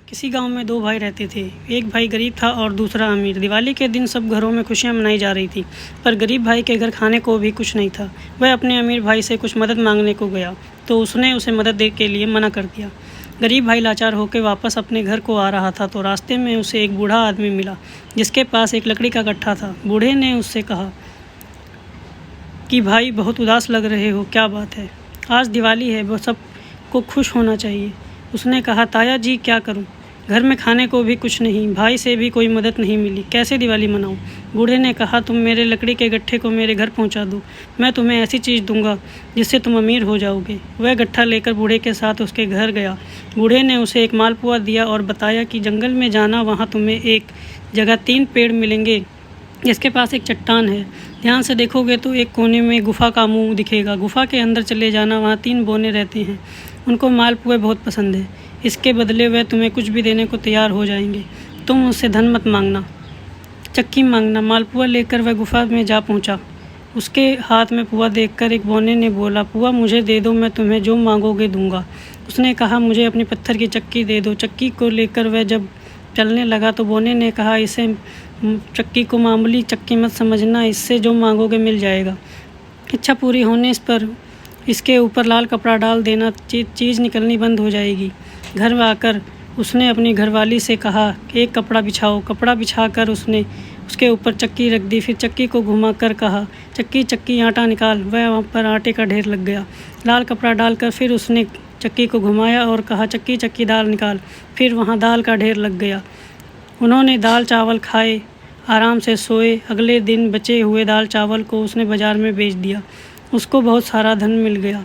किसी गांव में दो भाई रहते थे। एक भाई गरीब था और दूसरा अमीर। दिवाली के दिन सब घरों में खुशियां मनाई जा रही थी, पर गरीब भाई के घर खाने को भी कुछ नहीं था। वह अपने अमीर भाई से कुछ मदद मांगने को गया तो उसने उसे मदद दे के लिए मना कर दिया। गरीब भाई लाचार होकर वापस अपने घर को आ रहा था तो रास्ते में उसे एक बूढ़ा आदमी मिला जिसके पास एक लकड़ी का गट्ठा था। बूढ़े ने उससे कहा कि भाई, बहुत उदास लग रहे हो, क्या बात है? आज दिवाली है, वो सबको खुश होना चाहिए। उसने कहा, ताया जी, क्या करूं? घर में खाने को भी कुछ नहीं, भाई से भी कोई मदद नहीं मिली, कैसे दिवाली मनाऊं? बूढ़े ने कहा, तुम मेरे लकड़ी के गट्ठे को मेरे घर पहुंचा दो, मैं तुम्हें ऐसी चीज़ दूंगा जिससे तुम अमीर हो जाओगे। वह गट्ठा लेकर बूढ़े के साथ उसके घर गया। बूढ़े ने उसे एक मालपुआ दिया और बताया कि जंगल में जाना, वहाँ तुम्हें एक जगह 3 पेड़ मिलेंगे जिसके पास एक चट्टान है। ध्यान से देखोगे तो एक कोने में गुफा का मुंह दिखेगा। गुफा के अंदर चले जाना, वहाँ 3 बौने रहते हैं, उनको मालपुए बहुत पसंद है। इसके बदले वह तुम्हें कुछ भी देने को तैयार हो जाएंगे। तुम उससे धन मत मांगना, चक्की मांगना। मालपुआ लेकर वह गुफा में जा पहुँचा। उसके हाथ में पुआ देखकर एक बौने ने बोला, पुआ मुझे दे दो, मैं तुम्हें जो मांगोगे दूंगा। उसने कहा, मुझे अपनी पत्थर की चक्की दे दो। चक्की को लेकर वह जब चलने लगा तो बौने ने कहा, इसे चक्की को मामूली चक्की मत समझना, इससे जो मांगोगे मिल जाएगा। इच्छा पूरी होने पर इसके ऊपर लाल कपड़ा डाल देना, चीज़ निकलनी बंद हो जाएगी। घर में आकर उसने अपनी घरवाली से कहा, एक कपड़ा बिछाओ। कपड़ा बिछाकर उसने उसके ऊपर चक्की रख दी। फिर चक्की को घुमाकर कहा, चक्की चक्की आटा निकाल। वह वहाँ पर आटे का ढेर लग गया। लाल कपड़ा डालकर फिर उसने चक्की को घुमाया और कहा, चक्की चक्की दाल निकाल। फिर वहाँ दाल का ढेर लग गया। उन्होंने दाल चावल खाए, आराम से सोए। अगले दिन बचे हुए दाल चावल को उसने बाज़ार में बेच दिया। उसको बहुत सारा धन मिल गया।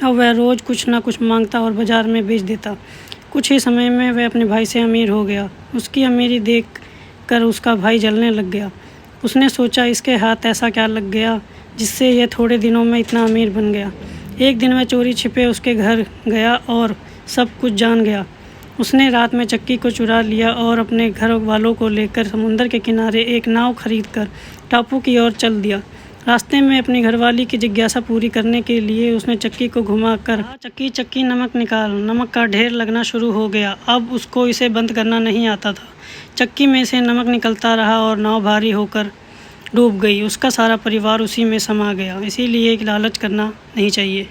अब वह रोज़ कुछ ना कुछ मांगता और बाज़ार में बेच देता। कुछ ही समय में वह अपने भाई से अमीर हो गया। उसकी अमीरी देख कर उसका भाई जलने लग गया। उसने सोचा, इसके हाथ ऐसा क्या लग गया जिससे यह थोड़े दिनों में इतना अमीर बन गया। एक दिन वह चोरी छिपे उसके घर गया और सब कुछ जान गया। उसने रात में चक्की को चुरा लिया और अपने घर वालों को लेकर समुंदर के किनारे एक नाव खरीदकर टापू की ओर चल दिया। रास्ते में अपनी घरवाली की जिज्ञासा पूरी करने के लिए उसने चक्की को घुमाकर, चक्की चक्की नमक निकाल। नमक का ढेर लगना शुरू हो गया। अब उसको इसे बंद करना नहीं आता था। चक्की में से नमक निकलता रहा और नाव भारी होकर डूब गई। उसका सारा परिवार उसी में समा गया। इसीलिए लालच करना नहीं चाहिए।